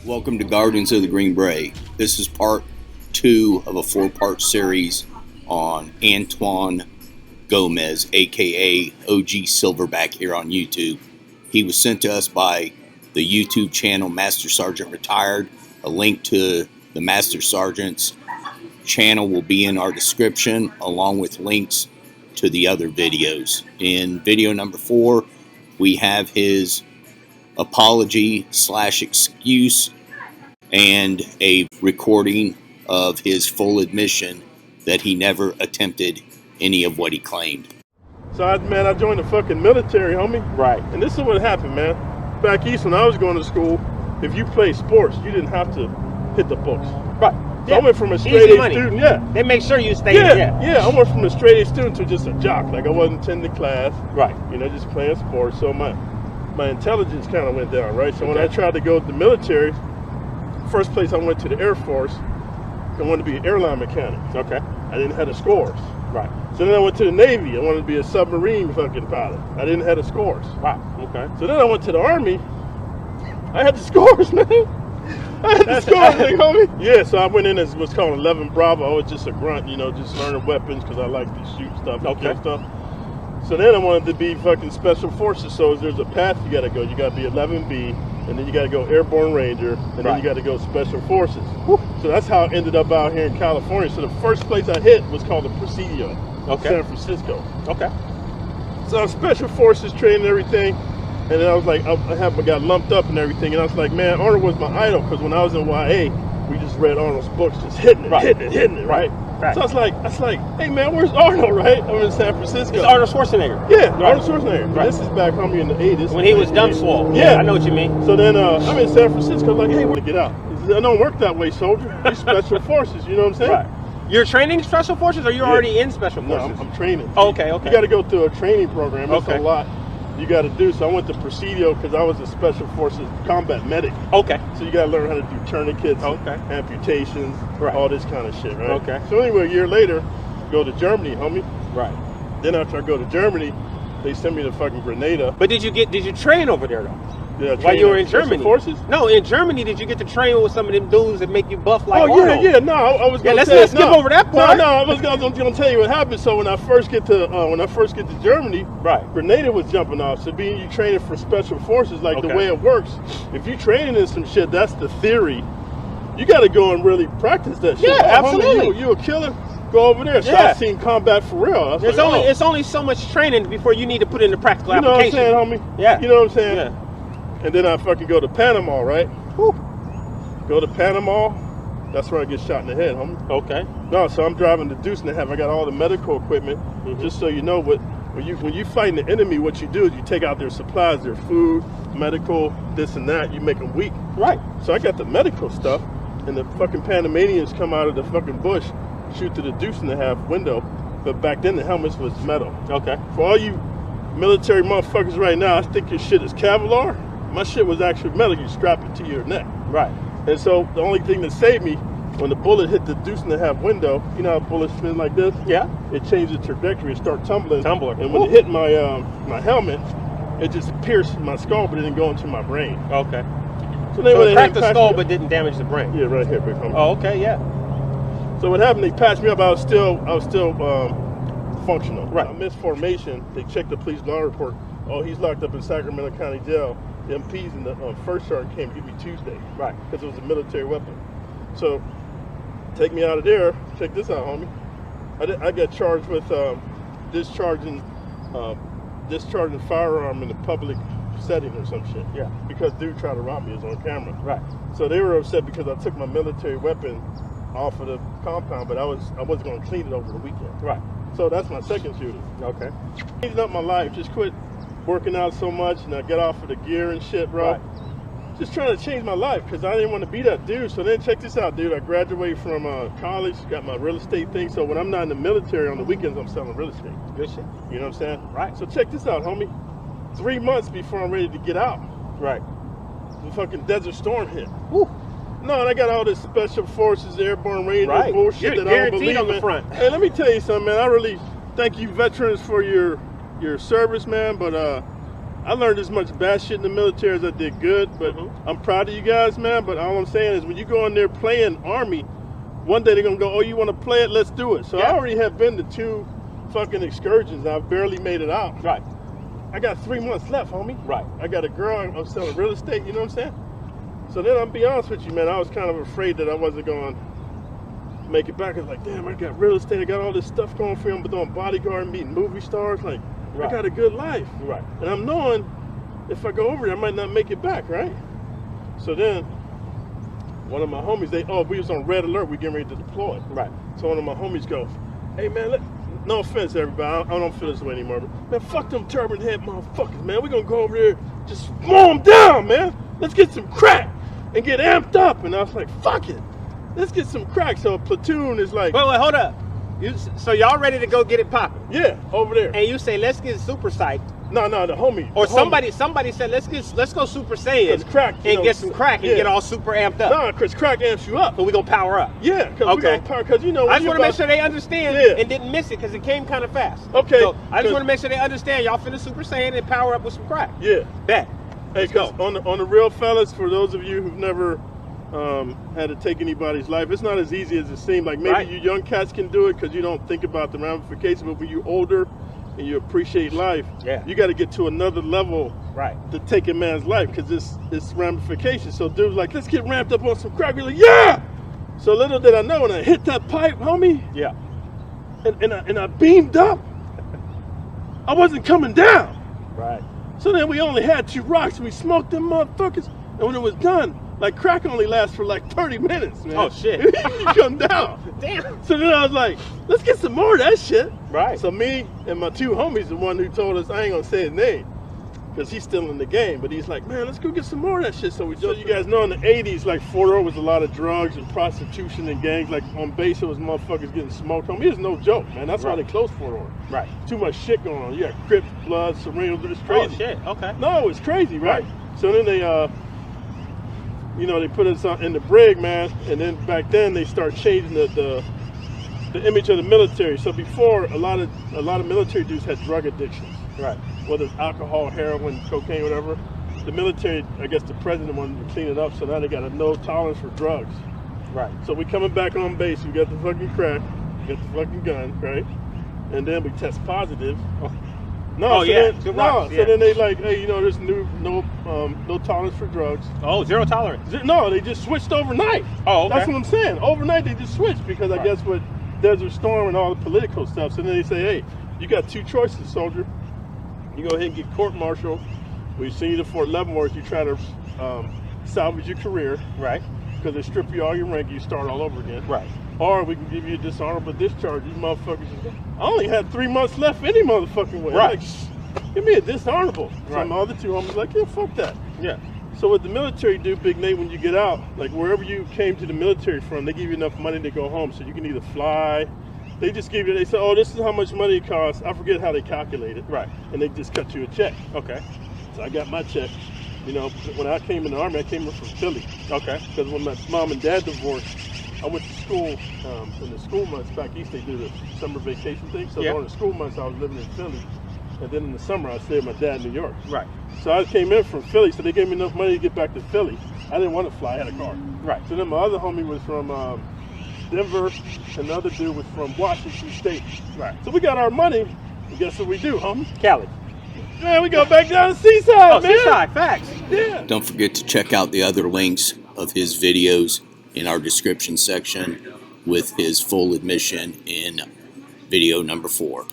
Welcome to Gardens of the Green Beret. This is part 2 of a 4-part series on Antoine Gomez, aka OG Silverback, here on YouTube. He was sent to us by the YouTube channel Master Sergeant Retired. A link to the Master Sergeant's channel will be in our description, along with links to the other videos. In video number 4, we have his apology/excuse and a recording of his full admission that he never attempted any of what he claimed. So, I joined the fucking military, homie. Right. And this is what happened, man. Back east when I was going to school, if you played sports, you didn't have to hit the books. Right. So I went from a straight A student, They make sure you stay. Yeah. I went from a straight A student to just a jock. Like I wasn't attending class. Right. You know, just playing sports. So my intelligence kind of went down, right? So when I tried to go to the military, first place I went to the Air Force, I wanted to be an airline mechanic. Okay. I didn't have the scores. Right. So then I went to the Navy. I wanted to be a submarine fucking pilot. I didn't have the scores. Wow. Okay. So then I went to the Army. I had the scores, man. I had the scores, nigga, homie. Yeah, so I went in as what's called 11 Bravo. I was just a grunt, you know, just learning weapons because I like to shoot stuff and kill stuff. So then I wanted to be fucking Special Forces. So there's a path you got to go. You got to be 11B, and then you got to go Airborne Ranger, and then you got to go Special Forces. Woo. So that's how I ended up out here in California. So the first place I hit was called the Presidio, San Francisco. Okay. So I'm Special Forces training and everything. And then I was like, I got lumped up and everything. And I was like, man, Arnold was my idol. Because when I was in YA, we just read Arnold's books, just hitting it, hitting it, right? So I was like, hey man, where's Arnold, right? I'm in San Francisco. It's Arnold Schwarzenegger. Yeah, Arnold Schwarzenegger. Right. This is back home in the 80s. When he was dumb swole. Yeah, I know what you mean. So then I'm in San Francisco, like, hey, where to get out? He said, I don't work that way, soldier. You're Special Forces, you know what I'm saying? Right. You're training Special Forces, or you're already in Special Forces? No, I'm training. Oh, okay. You got to go through a training program. That's a lot you got to do. So I went to Presidio because I was a Special Forces combat medic. Okay. So you got to learn how to do tourniquets, amputations, all this kind of shit, right? Okay. So anyway, a year later, go to Germany, homie. Right. Then after I go to Germany, they sent me to fucking Grenada. But did you train over there though? Yeah, while you were in Germany? Forces? No, in Germany, did you get to train with some of them dudes that make you buff like Arnold? No, I was gonna let's skip over that part. No, I was gonna tell you what happened. So when I first get to Germany, Grenada was jumping off. So being you training for Special Forces, like the way it works, if you training in some shit, that's the theory. You got to go and really practice that shit. Yeah, absolutely. You a killer. Go over there. So I've seen combat for real. It's only so much training before you need to put into practical application. You know what I'm saying, homie? Yeah. You know what I'm saying? Yeah. And then I fucking go to Panama, right? Whew. Go to Panama. That's where I get shot in the head, homie. Okay. No, so I'm driving the Deuce and a half. I got all the medical equipment. Just so you know, when you fighting the enemy, what you do is you take out their supplies, their food, medical, this and that. You make them weak. Right. So I got the medical stuff, and the fucking Panamanians come out of the fucking bush, shoot through the Deuce and a half window. But back then the helmets was metal. Okay. For all you military motherfuckers right now, I think your shit is Kevlar. My shit was actually metal. You strap it to your neck. Right. And so the only thing that saved me, when the bullet hit the Deuce and a half window, you know how bullets spin like this? Yeah. It changed the trajectory. It started tumbling. And when it hit my my helmet, it just pierced my skull, but it didn't go into my brain. Okay. So it cracked the skull, but didn't damage the brain. Yeah, right here, big homie. Oh, okay, yeah. So what happened? They patched me up. I was still functional. Right. I missed formation. They checked the police law report. Oh, he's locked up in Sacramento County Jail. The MPs and the first sergeant came to get me Tuesday. Right. Because it was a military weapon. So, take me out of there. Check this out, homie. I got charged with discharging firearm in a public setting or some shit. Yeah. Because dude tried to rob me. It was on camera. Right. So they were upset because I took my military weapon off of the compound, but I wasn't going to clean it over the weekend. Right. So that's my second shooting. Okay. Changing up my life. Just quit working out so much, and I get off of the gear and shit, bro. Right. Just trying to change my life because I didn't want to be that dude. So then check this out, dude. I graduated from college, got my real estate thing. So when I'm not in the military on the weekends, I'm selling real estate. Good shit. You know what I'm saying? Right. So check this out, homie. 3 months before I'm ready to get out. Right. The fucking Desert Storm hit. Woo. No, and I got all this Special Forces, Airborne Ranger bullshit that I don't believe in. Front. Hey, let me tell you something, man. I really thank you veterans for your service, man, but I learned as much bad shit in the military as I did good, but I'm proud of you guys, man. But all I'm saying is when you go in there playing Army, one day they're going to go, oh, you want to play it? Let's do it. So I already have been to 2 fucking excursions. I've barely made it out. Right. I got 3 months left, homie. Right. I got a girl. I'm selling real estate. You know what I'm saying? So then I'll be honest with you, man. I was kind of afraid that I wasn't going to make it back. I was like, damn, I got real estate. I got all this stuff going for me. I'm doing bodyguard, meeting movie stars. Like, I got a good life. Right. And I'm knowing if I go over there, I might not make it back, right? So then one of my homies, we was on red alert. We getting ready to deploy. Right. So one of my homies goes, hey, man, no offense, everybody. I don't feel this way anymore. But, man, fuck them turban head motherfuckers, man. We're going to go over there, just mow them down, man. Let's get some crack and get amped up. And I was like, fuck it. Let's get some crack. So a platoon is like... Wait, hold up. So y'all ready to go get it popping? Yeah, over there. And you say, let's get super psyched. No, the homie. Or somebody said, let's go Super Saiyan crack, and get some crack and get all super amped up. No, because crack amps you up. So we gonna power up. Yeah, because you know. I just want to make sure they understand and didn't miss it because it came kind of fast. Okay. So I just want to make sure they understand y'all finna Super Saiyan and power up with some crack. Yeah. Bet. Hey, go. On the real fellas, for those of you who've never had to take anybody's life, it's not as easy as it seems. Like maybe you young cats can do it because you don't think about the ramifications, but when you're older and you appreciate life, you got to get to another level to take a man's life because it's ramifications. So dude's like, let's get ramped up on some crack. We're like, yeah! So little did I know when I hit that pipe, homie, and I beamed up, I wasn't coming down. Right. So then we only had 2 rocks and we smoked them motherfuckers. And when it was done, like crack only lasts for like 30 minutes, man. Oh shit. You come down. Damn. So then I was like, let's get some more of that shit. Right. So me and my 2 homies, the one who told us, I ain't gonna say his name, because he's still in the game, but he's like, man, let's go get some more of that shit. So you guys know in the 80s, like Fort Ord was a lot of drugs and prostitution and gangs. Like on base, it was motherfuckers getting smoked. Homie, it's no joke, man. That's why they closed Fort Ord. Right. Too much shit going on. You got Crips, Bloods, Serenos, it's crazy. Oh shit, okay. No, it's crazy, right? So then they, they put us in the brig, man, and then back then they start changing the image of the military. So before, a lot of military dudes had drug addictions. Right. Whether it's alcohol, heroin, cocaine, whatever. The military, I guess the president wanted to clean it up, so now they got a no tolerance for drugs. Right. So we coming back on base, we got the fucking crack, we got the fucking gun, right? And then we test positive. So then they like, hey, there's no tolerance for drugs. Oh, zero tolerance. No, they just switched overnight. Oh, okay. That's what I'm saying. Overnight they just switched because I guess with Desert Storm and all the political stuff. So then they say, hey, you got 2 choices, soldier. You go ahead and get court-martialed. We send you to Fort Leavenworth. You try to salvage your career, right? Because they strip you all your rank, you start all over again, right? Or we can give you a dishonorable discharge. These motherfuckers, I only had 3 months left any motherfucking way. Right. Like, give me a dishonorable. Right. So my other 2 homies like, yeah, fuck that. Yeah. So what the military do, Big Nate, when you get out, like wherever you came to the military from, they give you enough money to go home. So you can either fly. They just give you, they say, oh, this is how much money it costs. I forget how they calculate it. Right. And they just cut you a check. Okay. So I got my check. When I came in the Army, I came in from Philly. Okay. Because when my mom and dad divorced, I went to school. In the school months back east, they do the summer vacation thing. So during the school months, I was living in Philly. And then in the summer, I stayed with my dad in New York. Right. So I came in from Philly, so they gave me enough money to get back to Philly. I didn't want to fly, I had a car. Right. So then my other homie was from Denver, and the other dude was from Washington State. Right. So we got our money, and guess what we do, homie? Cali. Man, we go back down to Seaside, man. Seaside, facts. Yeah. Don't forget to check out the other links of his videos in our description section with his full admission in video number 4.